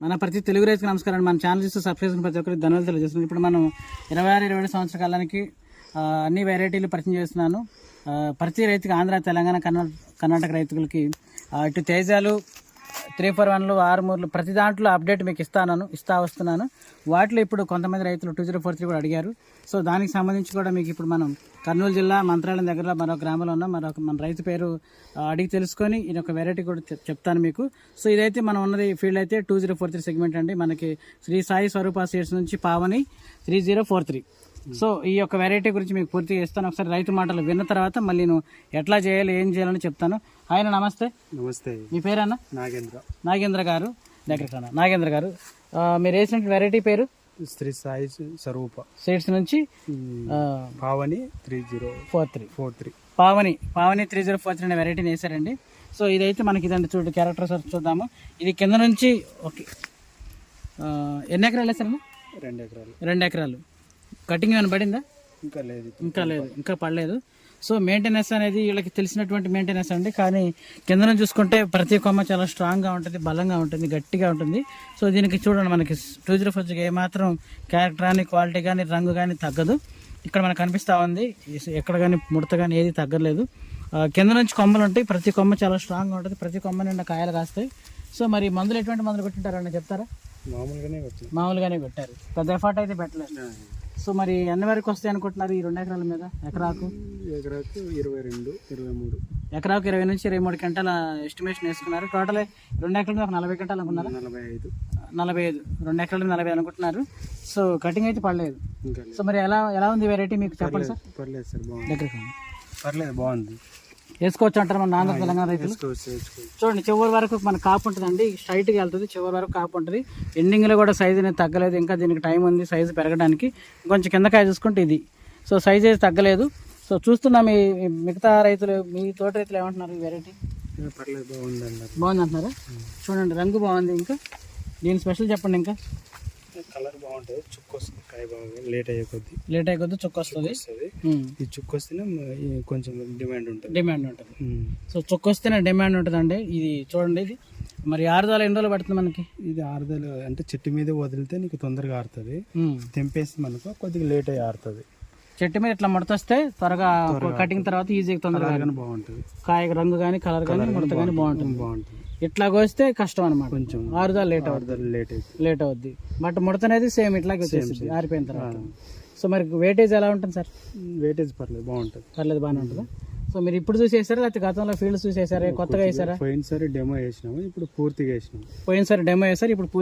మన ప్రతి తెలుగు రైతుకి నమస్కారం. మన ఛానల్ చూస్తే సబ్స్క్రైబ్ చేసుకుని ప్రతి ఒక్కరికి ధన్యవాదాలు తెలియజేస్తున్నాను. ఇప్పుడు మనం 26-27 సంవత్సర కాలానికి అన్ని వెరైటీలు పరిచయం చేస్తున్నాను. ప్రతి రైతుకి ఆంధ్ర, తెలంగాణ, కర్ణాటక రైతులకి ఇటు తేజాలు 341లు 63లు ప్రతి దాంట్లో అప్డేట్ మీకు ఇస్తా వస్తున్నాను. వాటిలో ఇప్పుడు కొంతమంది రైతులు 2043 కూడా అడిగారు. సో దానికి సంబంధించి కూడా మీకు ఇప్పుడు మనం కర్నూలు జిల్లా మంత్రాలయం దగ్గర మరొక గ్రామంలో ఉన్నాం. మన రైతు పేరు అడిగి తెలుసుకొని ఇది ఒక వెరైటీ కూడా చెప్తాను మీకు. సో ఇదైతే మనం ఉన్నది ఫీల్డ్ అయితే 2043 సెగ్మెంట్ అండి. మనకి శ్రీ సాయి స్వరూప సీడ్స్ నుంచి పావని 3043. సో ఈ యొక్క వెరైటీ గురించి మీకు పూర్తిగా ఇస్తాను. ఒకసారి రైతు మాటలు విన్న తర్వాత మళ్ళీ నేను ఎట్లా చేయాలి, ఏం చేయాలని చెప్తాను. ఆయన నమస్తే. నమస్తే. మీ పేరన్నా? నాగేంద్ర గారు దగ్గర. నాగేంద్ర గారు, మీరు వేసిన వెరైటీ పేరు శ్రీ సాయి స్వరూప సీడ్స్ నుంచి పావని 3043 పావని 3043 అనే వెరైటీని వేసారండి. సో ఇదైతే మనకి ఇదండి, చూడండి క్యారెక్టర్స్ చూద్దాము. ఇది కింద నుంచి ఓకే. ఎన్ని ఎకరాలు వేసారమ్మా? 2 ఎకరాలు. కటింగ్ ఏమైనా పడిందా? ఇంకా లేదు, ఇంకా పడలేదు. సో మెయింటెనెన్స్ అనేది వీళ్ళకి తెలిసినటువంటి మెయింటెనెన్స్ అండి. కానీ కింద నుంచి చూసుకుంటే ప్రతి కొమ్మ చాలా స్ట్రాంగ్గా ఉంటుంది, బలంగా ఉంటుంది, గట్టిగా ఉంటుంది. సో దీనికి చూడండి, మనకి 2043 ఏమాత్రం క్యారెక్టర్ కానీ, క్వాలిటీ కానీ, రంగు కానీ తగ్గదు. ఇక్కడ మనకు కనిపిస్తూ ఉంది, ఎక్కడ కానీ ముడత కానీ ఏది తగ్గలేదు. కింద నుంచి కొమ్మలు ఉంటాయి, ప్రతి కొమ్మ చాలా స్ట్రాంగ్గా ఉంటుంది, ప్రతి కొమ్మ నిండా కాయలు కాస్తాయి. సో మరి మందులు ఎటువంటి మందులు కొట్టింటారని చెప్తారా? మామూలుగానే కొట్టారు, పెద్ద ఎఫర్ట్ అయితే పెట్టలేదు. సో మరి ఎన్ని వరకు వస్తాయి అనుకుంటున్నారు ఈ 2 ఎకరాల మీద? ఎకరాకు 22-23 ఎకరాకు 20 నుంచి 23 గంటల ఎస్టిమేషన్ వేసుకున్నారు. టోటల్ 2 ఎకరాల మీద 40 గంటలు అనుకున్నారు. 45 2 ఎకరాల 40 అనుకుంటున్నారు. సో కటింగ్ అయితే పడలేదు. సో మరి ఎలా ఉంది వెరైటీ మీకు చెప్పండి సార్. పర్లేదు సార్, పర్లేదు, బాగుంది. వేసుకోవచ్చు అంటారు మన ఆంధ్ర, తెలంగాణ రైతులు. చూడండి, చివరి వరకు మన కాపు ఉంటుందండి, స్ట్రైట్గా వెళ్తుంది, చివరి వరకు కాపు ఉంటుంది. ఎండింగ్లో కూడా సైజు అనేది తగ్గలేదు, ఇంకా దీనికి టైం ఉంది సైజు పెరగడానికి. కొంచెం కిందకాయ చూసుకుంటే ఇది. సో సైజ్ అయితే తగ్గలేదు. సో చూస్తున్నా మీ మిగతా రైతులు, మీ తోట రైతులు ఏమంటున్నారు ఈ వెరైటీ? పర్లేదు, బాగుంది అంటున్నారా? చూడండి, రంగు బాగుంది. ఇంకా దీని స్పెషల్ చెప్పండి. ఇంకా కలర్ బాగుంటుంది, చుక్క వస్తుంది, కాయ బాగుంది. లేట్ అయ్యే కొద్ది చుక్క వస్తుంది. ఈ చుక్క వస్తేనే కొంచెం డిమాండ్ ఉంటుంది. సో చుక్క వస్తేనే డిమాండ్ ఉంటుందండి. ఇది చూడండి, ఇది మరి ఆరుదల ఎన్ని రోజులు పడుతుంది మనకి? ఇది ఆరుదల అంటే చెట్టు మీద వదిలితే నీకు తొందరగా ఆరుతుంది, తెంపేసి మనకు కొద్దిగా లేట్ అయ్యి ఆరుతుంది. చెట్టు మీద ఇట్లా ముడతొస్తే త్వరగా కటింగ్ తర్వాత ఈజీగా తొందరగా బాగుంటుంది. కాయ రంగు కానీ, కలర్ కానీ, ముడత కానీ బాగుంటుంది. ఇట్లా కోస్తే కష్టం అనమాట, కొంచెం ఆరుదల లేట్ అవుద్ది. బట్ ముడత అనేది సేమ్ ఇట్లాగే వచ్చేసింది ఆరిపోయిన తర్వాత. సో మరి వెయిటేజ్ ఎలా ఉంటుంది సార్? వెయిటేజ్ పర్లేదు, బాగానే ఉంటుందా? సో మీరు ఇప్పుడు చూసేసారా లేకపోతే గతంలో ఫీల్డ్ చూసేసారా, కొత్తగా వేసారా? పోయినసారి డెమో వేసినాము, ఇప్పుడు పూర్తిగా వేసినాము. పోయినసారి డెమో వేసారు, ఇప్పుడు